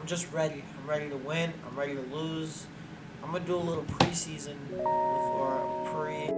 I'm just ready. I'm ready to win. I'm ready to lose. I'm gonna do a little preseason before pre.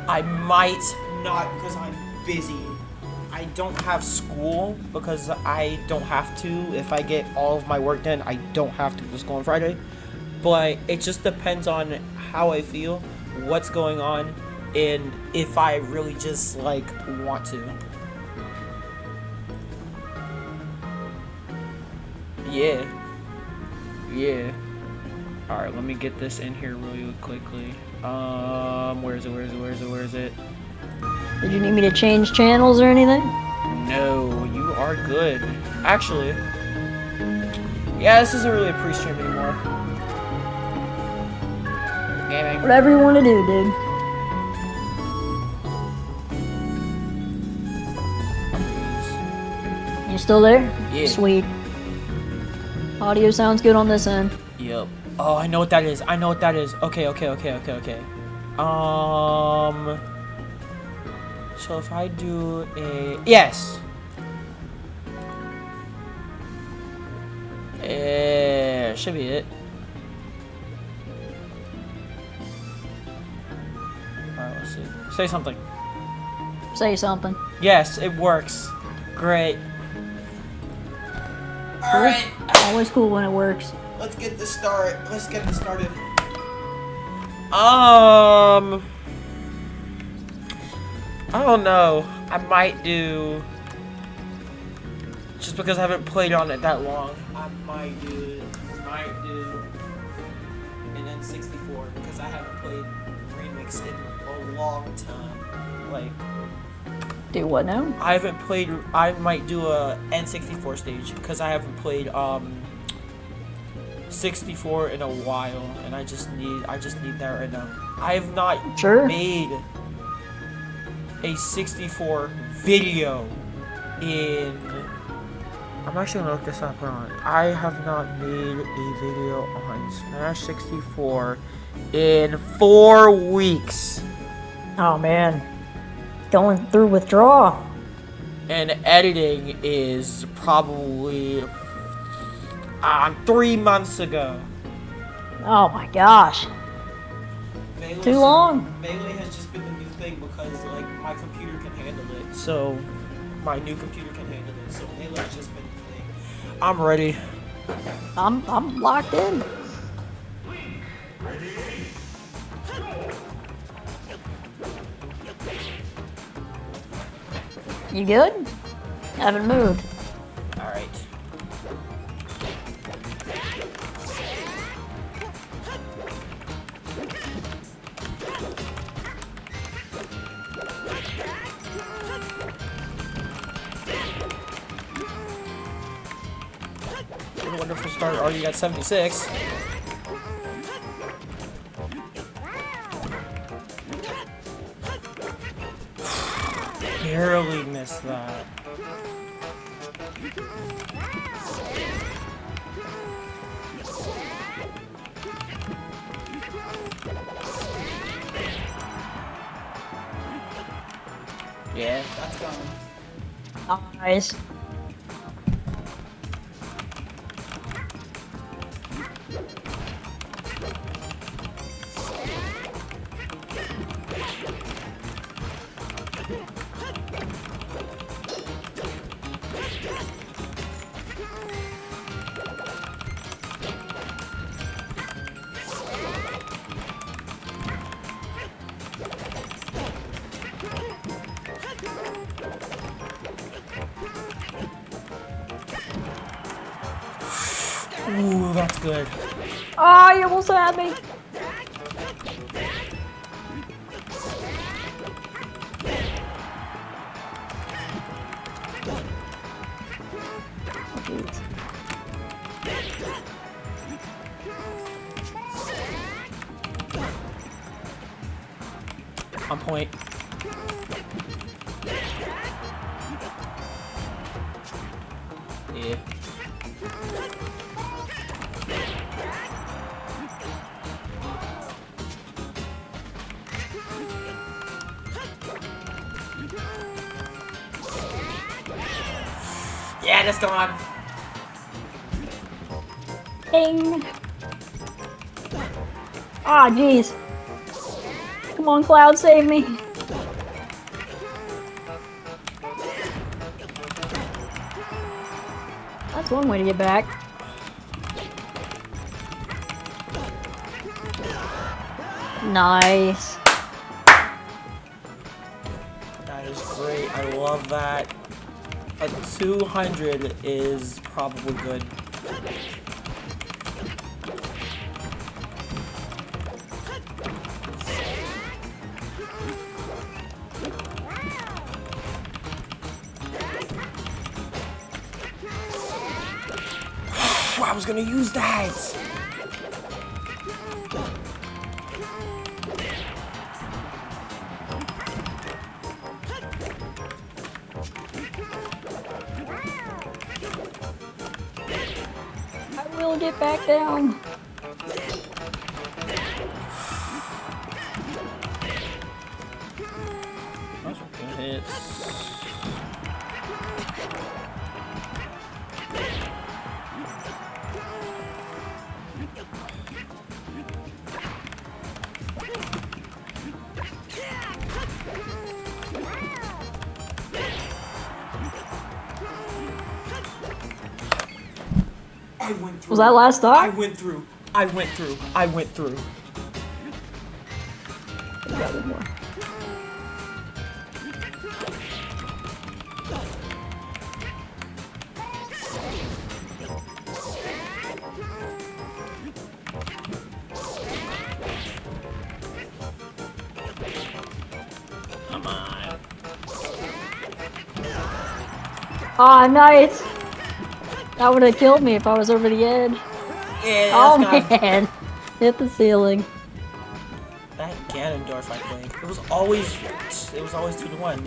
I might not because I'm busy. I don't have school because I don't have to. If I get all of my work done, I don't have to go to school on Friday. But it just depends on how I feel, what's going on, and if I really just like want to. Yeah. Alright, let me get this in here really quickly. Where is it? Did you need me to change channels or anything? No, you are good. Actually, yeah, this isn't really a pre-stream anymore. Gaming. Whatever you want to do, dude. You still there? Yeah. Sweet. Audio sounds good on this end. Yep. Oh, I know what that is. Okay. So if I do a... Yes! Should be it. Alright, let's see. Say something. Say something. Yes, it works. Great. Alright. Always cool when it works. Let's get this started. I don't know. I might do, just because I haven't played on it that long, I might do an N64 because I haven't played Remix in a long time. Like, do what now? I might do a N64 stage because I haven't played 64 in a while, and I just need that right now. I have not made a 64 video in... I'm actually gonna look this up. Hold on. I have not made a video on Smash 64 in 4 weeks. Oh man, going through withdrawal. And editing is probably 3 months ago. Oh my gosh. Too long. Melee has just been the new thing because like my computer can handle it. So my new computer can handle it. So Melee's just been the thing. I'm ready. I'm locked in. You good? Haven't moved. Alright. Wonderful start, already got 76. Barely missed that. Yeah, that's coming. Nice. Ooh, that's good. Oh, you almost had me. Jeez. On point. Yeah. Yeah, that's gone. Ding. Ah, jeez. Come on, Cloud, save me. That's one way to get back. Nice. That is great. I love that. A 200 is probably good. I was gonna use that. I will get back down. Those are good hits. I went through. Was that last I time? went through. I went through. I went through. I got one more. Come on. Ah, nice. That would have killed me if I was over the edge. Yeah, Oh that's gone. man, hit the ceiling. That Ganondorf, I think. It was always 2-1.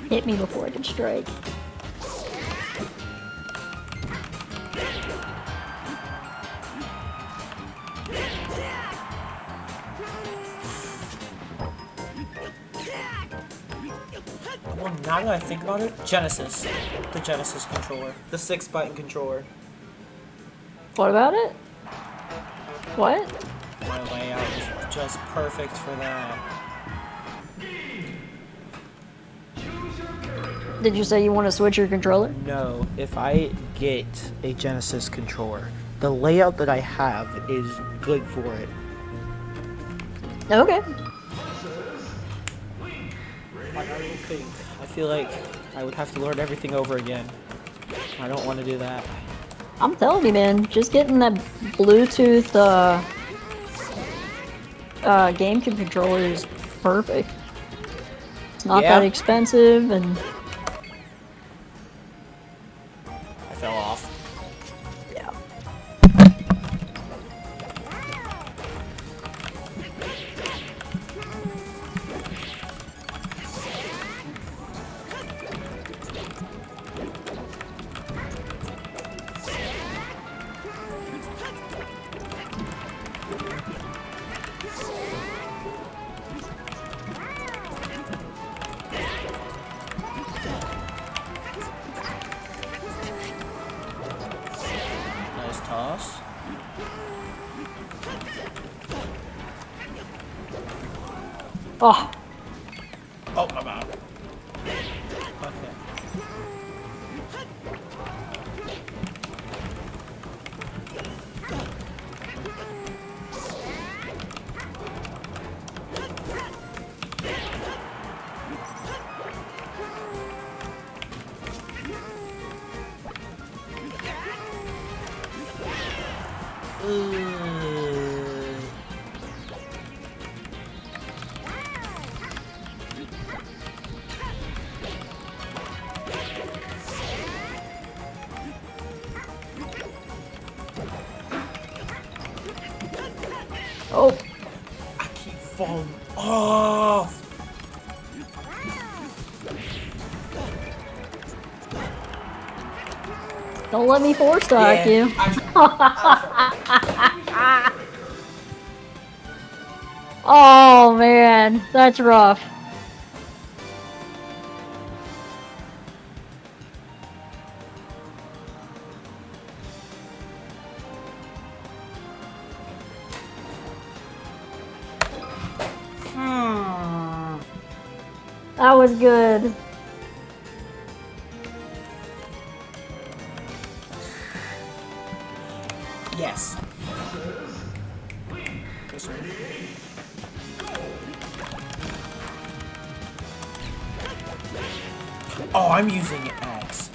Hit me before I can strike. Well, now that I think about it, Genesis. The Genesis controller. The 6-button controller. What about it? What? My layout is just perfect for that. Did you say you want to switch your controller? No, if I get a Genesis controller, the layout that I have is good for it. Okay. I don't think. I feel like I would have to learn everything over again. I don't want to do that. I'm telling you, man, just getting that Bluetooth GameCube controller is perfect. It's not that expensive, and I fell off. yeah. Oh. Oh, I'm out. Okay. Oh. I keep falling off. Don't let me force stock you. Oh man, that's rough. That was good. Yes. Yes, sir. Oh, I'm using X.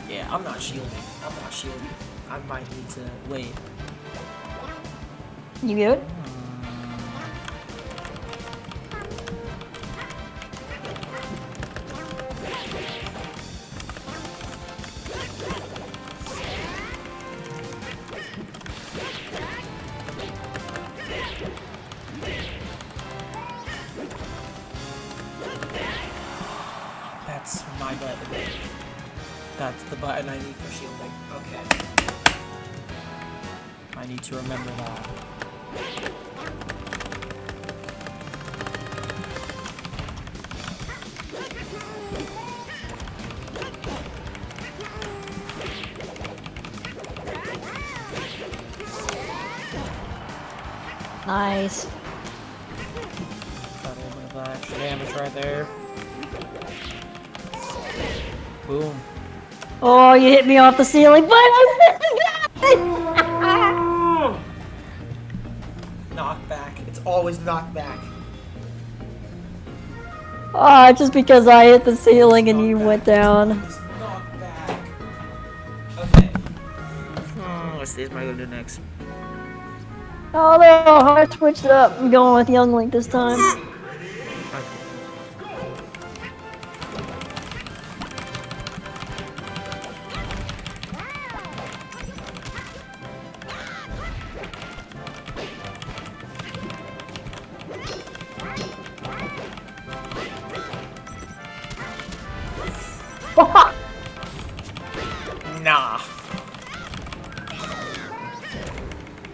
Yeah, I'm not shielding. I'm not shielding. I might need to wait. You good? That's my button. That's the button I need for shielding. Okay. I need to remember that. Nice. Got a little bit of that extra damage right there. Boom. Oh, you hit me off the ceiling, but I Knockback. It's always knockback. Oh, just because I hit the ceiling and you went down. It's knockback. Okay. Let's see what am I gonna do next? Oh no, I switched it up. I'm going with Young Link this time. Nah.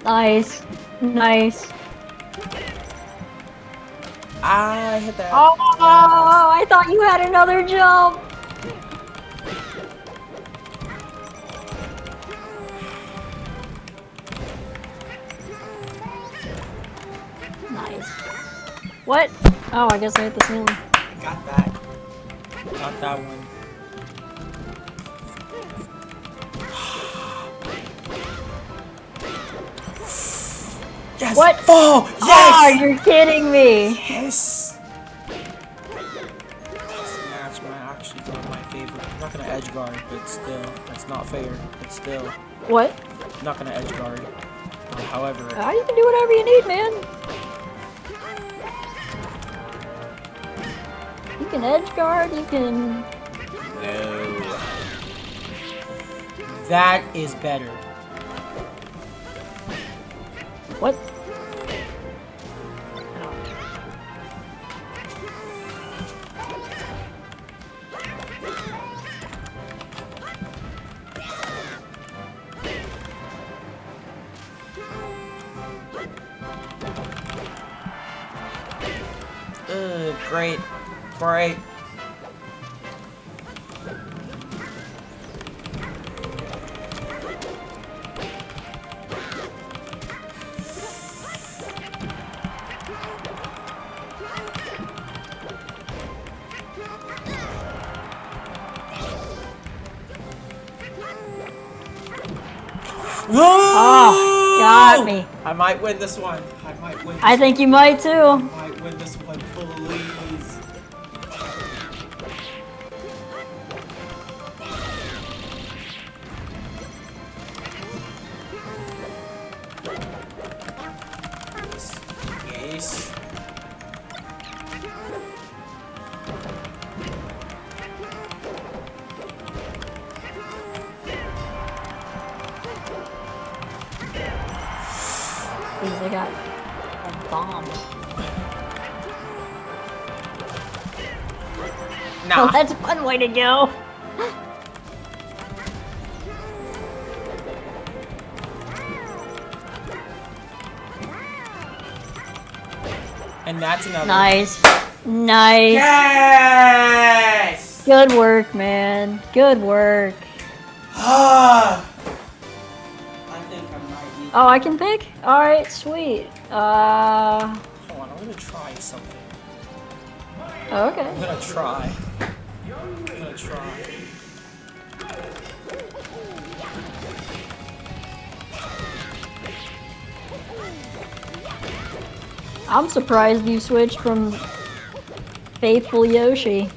Nice. Nice. I hit that. Oh, I thought you had another jump. Nice. What? Oh, I guess I hit the ceiling. Got that. Got that one. Yes! What? Oh! Yes! Oh, you're kidding me! Yes! This match might actually go in my favor. I'm not gonna edge guard, but still, that's not fair. But still. What? I'm not gonna edge guard. However... You can do whatever you need, man. You can edge guard, you can... No. That is better. What? Great. Great. Oh, got me. I might win this one. I might win this I think you might too. I might win this one, please. Yes. They got a bomb. Nah. Oh, that's one way to go. And that's another. Nice. Nice. Yes! Good work, man. Good work. I think I might need... Oh, I can pick? Alright, sweet. Hold on, I'm gonna try something. Okay. I'm gonna try. I'm gonna try. I'm surprised you switched from Faithful Yoshi.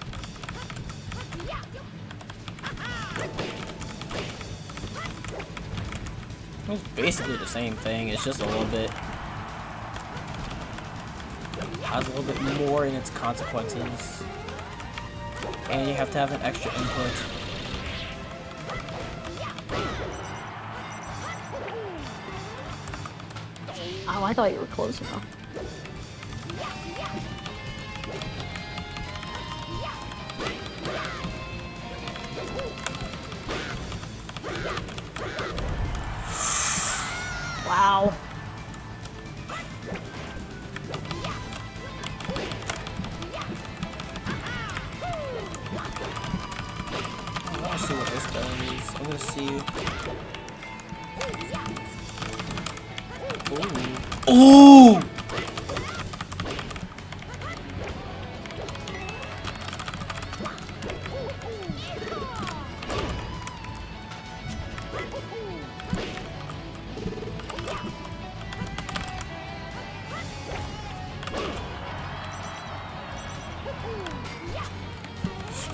It's basically the same thing, it's just a little bit... has a little bit more in its consequences. And you have to have an extra input. Oh, I thought you were close enough. Wow. I want to see what this does. I'm gonna see. Ooh. Ooh!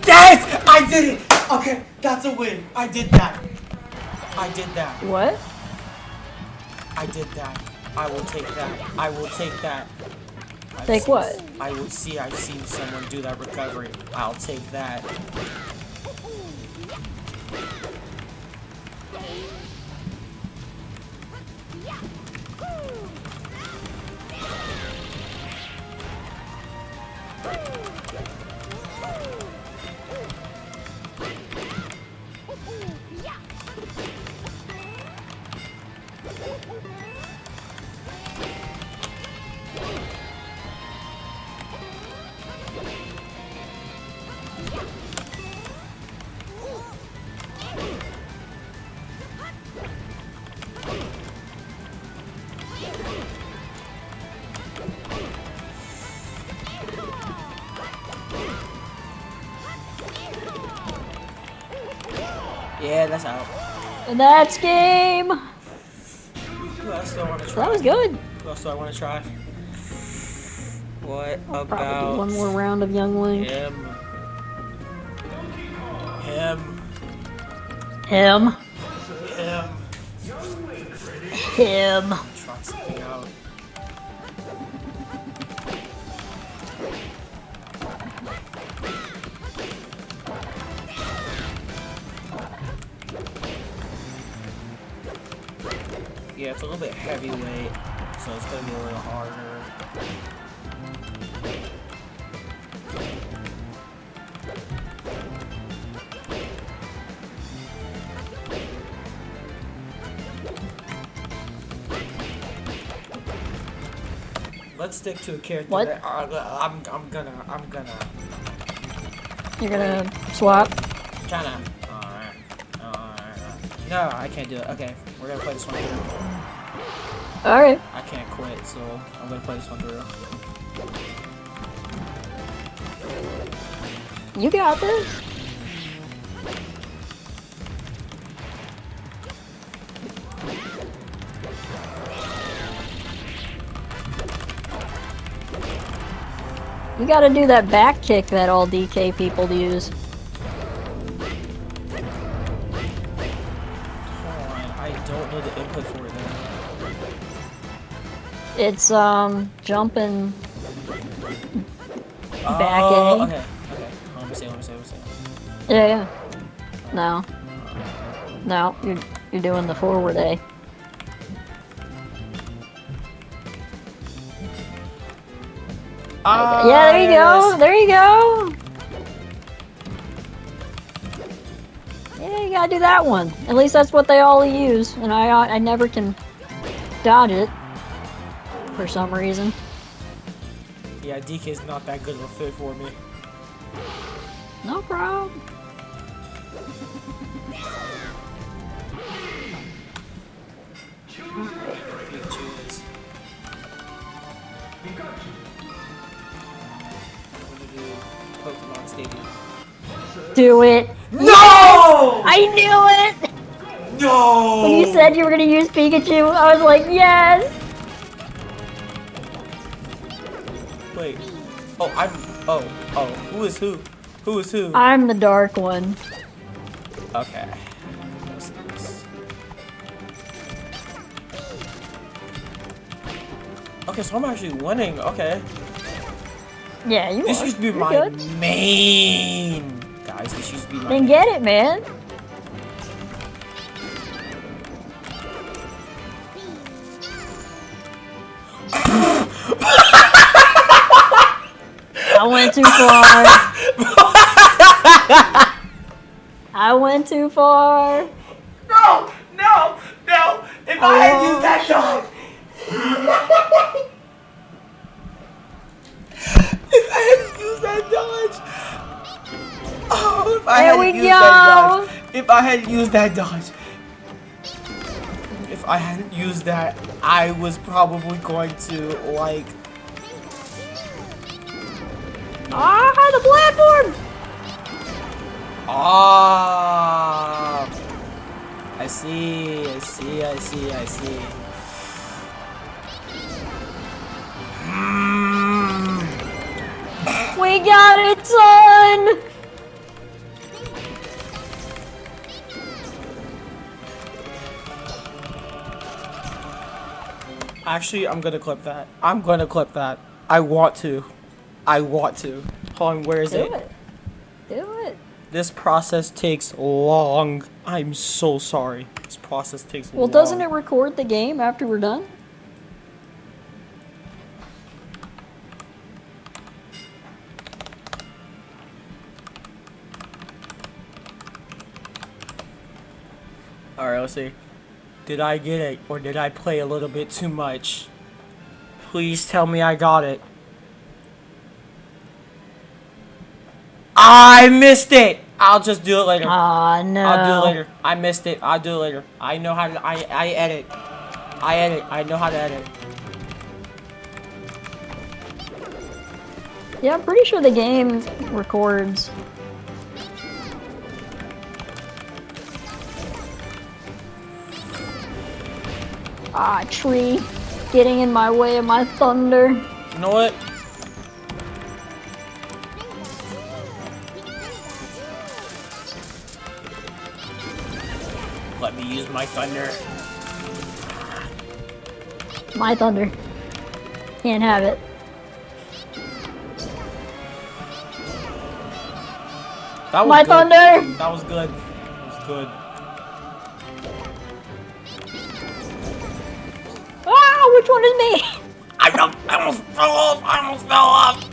Yes! I did it! Okay, that's a win. I did that. I did that. What? I did that. I will take that. I will take that. Take what? I will see. I've seen someone do that recovery. I'll take that. Yeah, that's out. And that's game! Who else do I want to try? That was good. Who else do I want to try? What I'll probably about do one more round of Young Link. him? Him. Him. Him. Him. something out. Yeah, it's a little bit heavyweight, so it's gonna be a little harder. Let's stick to a character. What? That I'm gonna. You're gonna swap? China. Alright. No, I can't do it. Okay, we're gonna play this one through. Alright. I can't quit, so I'm gonna play this one through. You got this. You gotta do that back kick that all DK people use. Hold on, I don't know the input for it though. It's jumping back A. Okay. Let me see. Yeah. No. No, you're doing the forward A. Yeah, there you go. There you go. Yeah, you gotta do that one. At least that's what they all use, and I never can dodge it for some reason. Yeah, DK is not that good of a fit for me. No problem. Pikachu is. I'm gonna do Pokemon Stadium. Do it. No! Yes! I knew it! No! When you said you were gonna use Pikachu, I was like, yes! Wait. Oh, who is who? Who is who? I'm the dark one. Okay. Okay, so I'm actually winning. Okay. Yeah, you This are. used to be You're my good. main. Guys, this used to be my Then main. get it, man. I went too far. I went too far. No! If I had used that dodge! If I had used that dodge! Oh, if I There had we used that dodge! go. If I had used that dodge! If I hadn't used that, I was probably going to, like... Ah, the platform! Ah! I see. We got it, son! Actually, I'm gonna clip that. I want to. Hold on, where is it? Do it. This process takes long. I'm so sorry. This process takes long. Well, doesn't it record the game after we're done? Alright, let's see. Did I get it, or did I play a little bit too much? Please tell me I got it. I missed it! I'll just do it later. Aw, no. I'll do it later. I missed it. I'll do it later. I know how to. I edit. I know how to edit. Yeah, I'm pretty sure the game records. Ah, tree. Getting in my way of my thunder. You know what? Let me use my thunder. My thunder. Can't have it. That was My good. thunder! That was good. That was good. Ah, which one is me? I almost fell off. I almost fell off.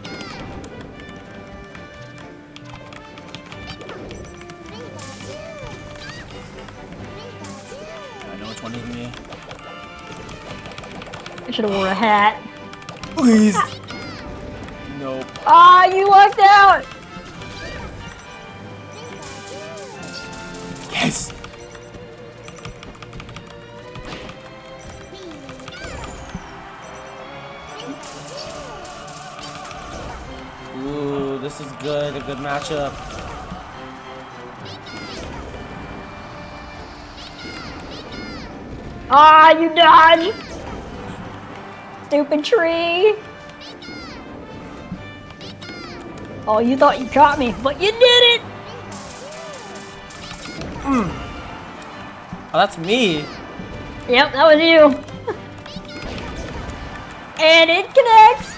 I know which one is me. I should have wore a hat. Please. Nope. Ah, you lucked out! Yes. Ooh, this is good. A good matchup. Ah, you dodged! Stupid tree! Oh, you thought you caught me, but you did it! Oh, that's me. Yep, that was you. And it connects!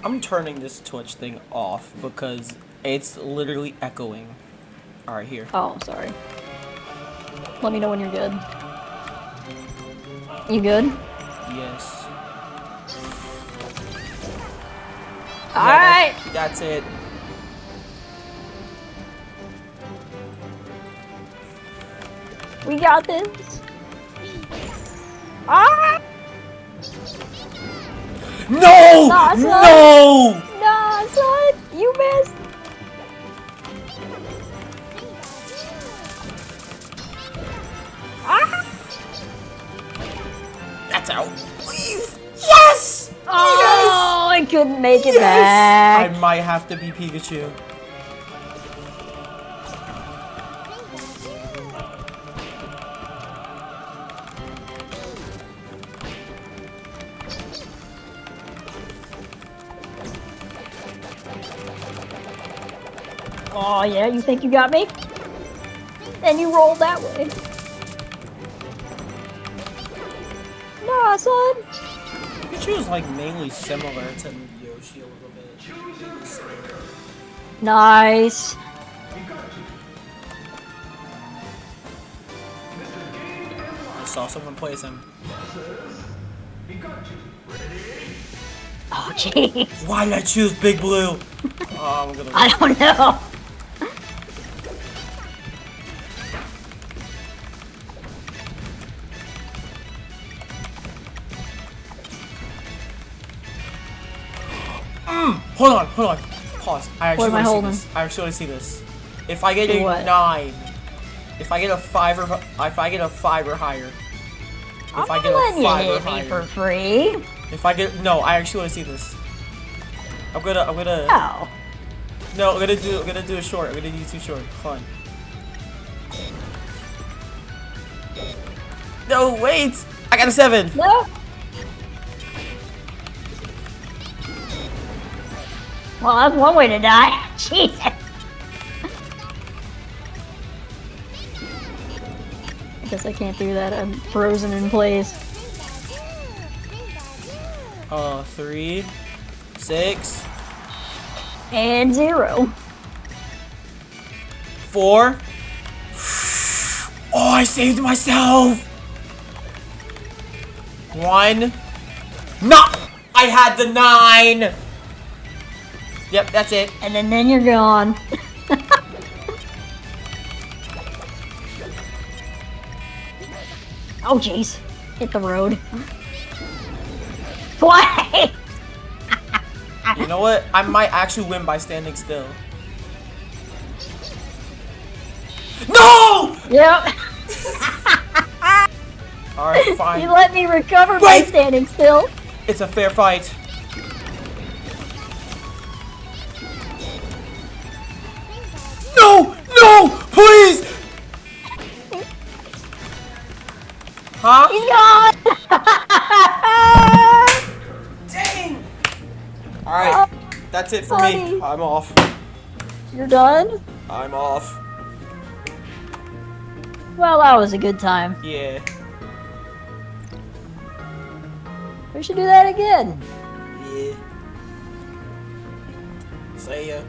I'm turning this Twitch thing off because it's literally echoing. Alright, here. Oh, sorry. Let me know when you're good. You good? Yes. Alright! That's it. We got this! Ah! No! Nah, son. No! Nah, son! You missed! Ah! That's out. Please! Yes! Oh, I couldn't make it I back. might have to be Pikachu. Oh, yeah, you think you got me? Then you rolled that way. Nah, son. Pikachu is like mainly similar to Yoshi a little bit. Nice. I saw someone place him. Oh, jeez. Why did I choose Big Blue? Oh, I'm gonna. I don't know. Hold on, hold on. Pause. I actually What am I want to see holding? this. I actually want to see this. If I get a What? 9, if I get a 5 or if I get a 5 or higher, if I get a letting 5 you or hit me higher, for free. if I get no, I actually want to see this. I'm gonna. Oh. No, I'm gonna do a short. I'm gonna do 2 short. Fun. No, wait! I got a 7! No. Well, that's one way to die. Jesus. I guess I can't do that. I'm frozen in place. 3, 6, And 0. 4. Oh, I saved myself! 1. No! I had the 9! Yep, that's it. And then you're gone. Oh, jeez. Hit the road. Why? You know what? I might actually win by standing still. No! Yep. Alright, fine. You let me recover by Wait! standing still. It's a fair fight. No! No! Please! Huh? He's gone! Dang! Alright, that's it for me. Buddy. I'm off. You're done? I'm off. Well, that was a good time. Yeah. We should do that again. Yeah. See ya.